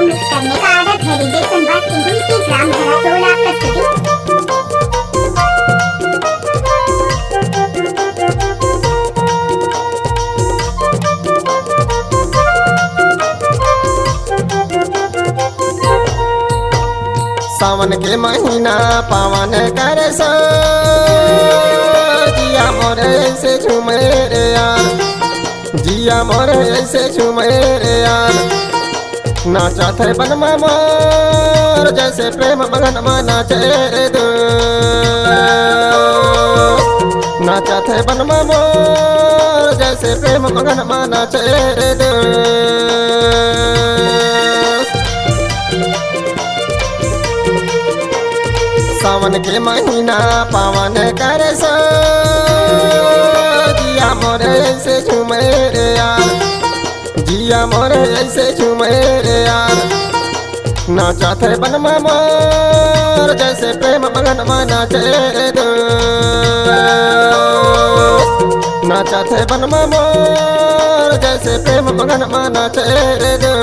Mix करने का आदत है। डीजे संवाद सिंधुई की ग्राम धरातोला प्रस्तुति। सावन के महीना पावन कर सो जिया मोरे ऐसे झूमे रे यार, जिया मोरे ऐसे झूमे रे यार। नाचा थे बनमा मोर जैसे प्रेम मगन में नाचे रे दो, नाचा थे बनमा मोर जैसे प्रेम मगन में नाचे रे दो। सावन के महीना पावन कर सो जिया मोरे ऐसे झूमे रे यार, जिया मोरे ऐसे झूमे रे यार। नाचा थे बनमा मोर जैसे प्रेम मगन में नाचे रे दो, नाचा थे बनमा मोर जैसे प्रेम मगन में नाचे रे दो।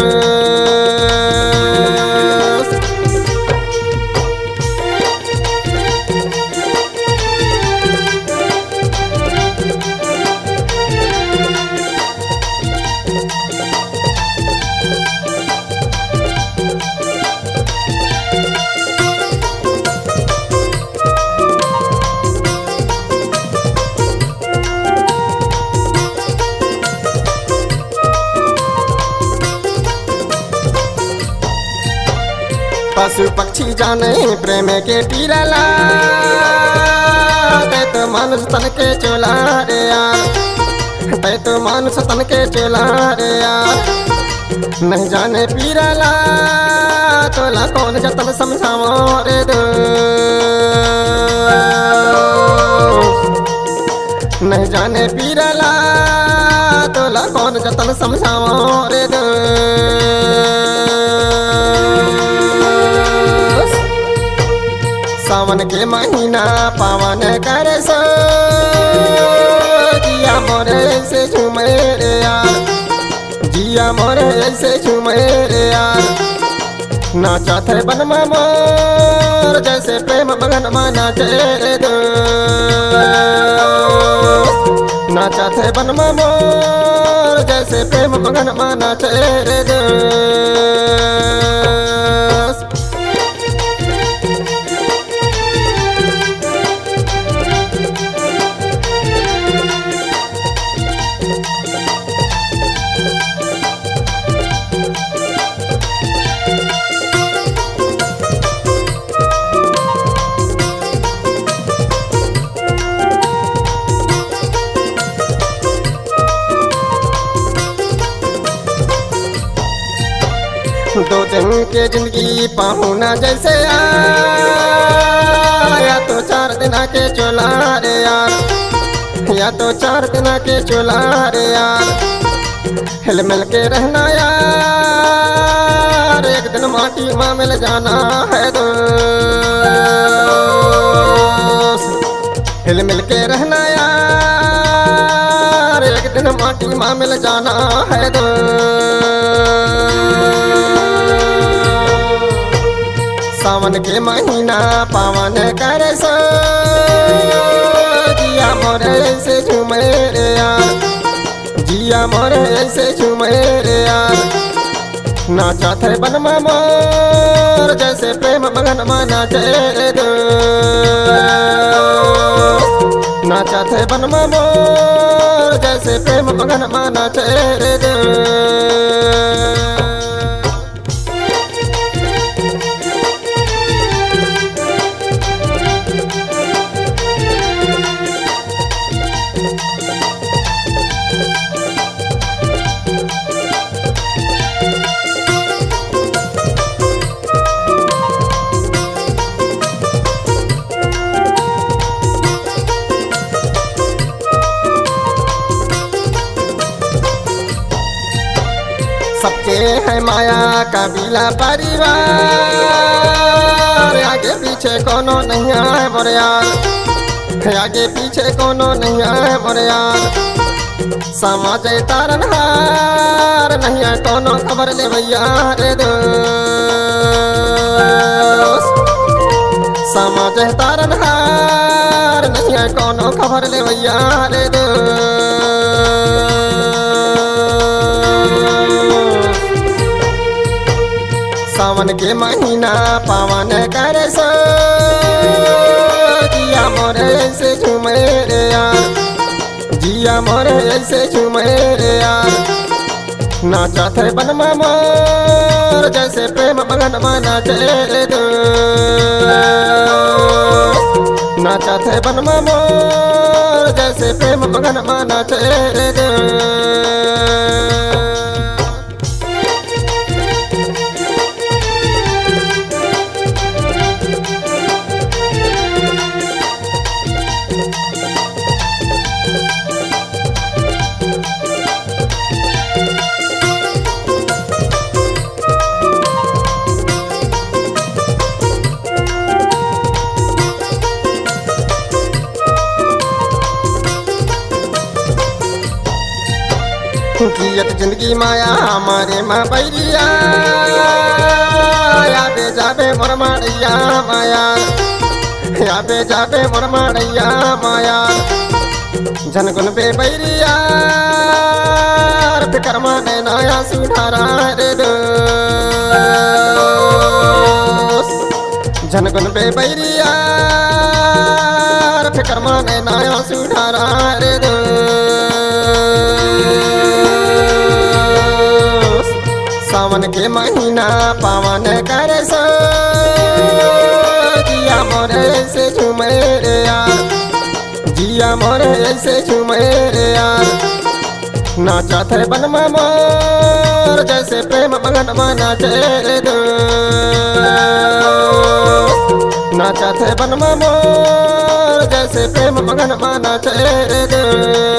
पशु पक्षी जाने प्रेम के पीरला, ते तो मानुष तन के चोला रे यार, ते तो मानुष तन के चोला रे यार। नहीं जाने पीरला तोला कौन जतन समझावो रे दो, नहीं जाने पीरला तोला कौन जतन समझावो रे दो। सावन के महीना पावन कर सो जिया मोरे ऐसे झूमे रे यार, जिया मोरे ऐसे झूमे रे यार। नाचा थे बनमा मोर जैसे प्रेम मगन में नाचे रे दो, नाचा थे बनमा मोर जैसे प्रेम मगन में नाचे रे दो। दो दिन के जिंदगी पाहुना जैसे या तो 4 दिन के चोला रे यार, या तो 4 दिन के चोला रे यार। हिल मिल के रहना यार, एक दिन माटी में मिल जाना है दोस्त। हिल मिल के रहना यार, एक दिन माटी में मिल जाना है दोस्त। सावन के महीना पावन कर सो जिया मोरे ऐसे झूमे रे यार, जिया मोरे ऐसे झूमे रे यार। नाचा थे बनमा मोर जैसे प्रेम मगन में नाचे रे दो, नाचा थे बनमा मोर जैसे प्रेम मगन में नाचे रे दो। सबके है माया कबीला परिवार, आगे पीछे कोनो नहीं है मोरे यार, आगे पीछे कोनो नहीं है मोरे यार। समाज तारनहार नहीं है कोनो खबर ले भैया रे दोस्त। समाज है तारनहार, नहीं है कोनो खबर ले भैया रे दोस्त। सावन के महीना पावन करे सो, जिया मोरे ऐसे झूमे रे यार, जिया मोरे ऐसे झूमे रे यार। नाचा थे बन में मोर, जैसे प्रेम मगन में नाचे रे दोस्त। नाचा थे बन में मोर, जैसे प्रेम मगन में नाचे रे दोस्त। जियत जिंदगी माया हमारे माँ बैरिया, याबे जाबे मोर माड़ैया माया, याबे जाबे मोर माड़ैया माया। जनगुन बे बैरिया फिकर माने नया सुधारा रे दोस्त। जनगुन बे बैरिया फिकर माने नया सुधारा रे दोस्त। सावन के महीना पावन करे सो, जिया मोरे ऐसे झूमे रे यार, जिया मोरे ऐसे झूमे रे यार। नाचा थे बन में मोर, जैसे प्रेम मगन में नाचे रे दोस्त। नाचा थे बन में मोर, जैसे प्रेम मगन में नाचे रे दोस्त।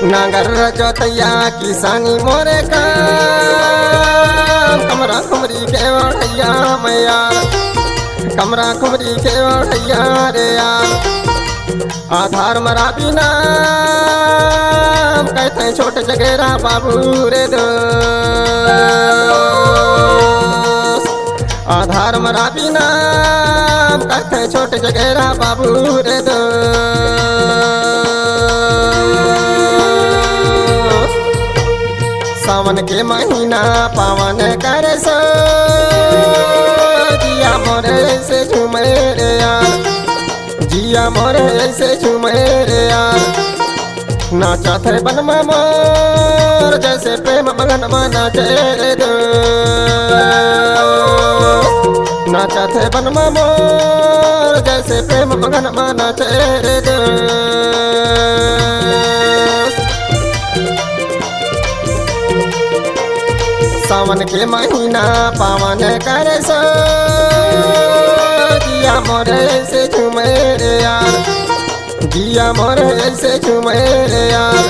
नागर जोतैया किसानी मोरे काम, कमरा खुमरी के ओढ़ैया मैया, कमरा खुमरी के ओढ़ैया रे यार। आधार मरा बिना कहते छोटे जगेरा बाबू रे दोस्त। आधार मरा बिना कहते छोटे जगेरा बाबू रे दोस्त। सावन के महीना पावन करे सो, जिया मोरे ऐसे झूमे रे यार, जिया मोरे ऐसे झूमे रे यार। नाचा थे बन में मोर, जैसे प्रेम मगन में नाचे रे दोस्त। नाचा थे बन में मोर, जैसे प्रेम मगन में नाचे रे दोस्त। सावन के महीना पावन करे सो, जिया मोरे ऐसे झूमे रे यार, जिया मोरे ऐसे झूमे रे यार।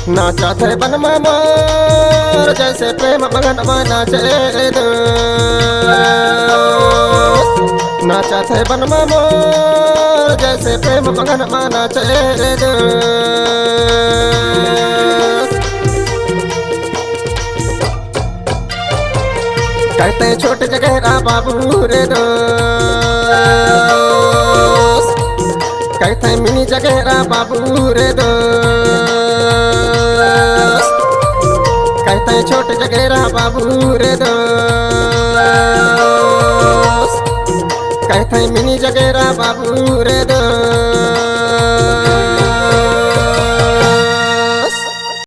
नाचा थे बन में मोर, जैसे प्रेम मगन में नाचे रे दोस्त। नाचा थे बन में मोर, जैसे प्रेम मगन में नाचे रे दोस्त। कहते छोटे जगेरा बाबू रे दोस्त, कहते मिनी जगेरा बाबू रे दोस्त। कहते छोटे जगेरा बाबू रे दोस्त, कहते मिनी जगेरा बाबू रे दोस्त।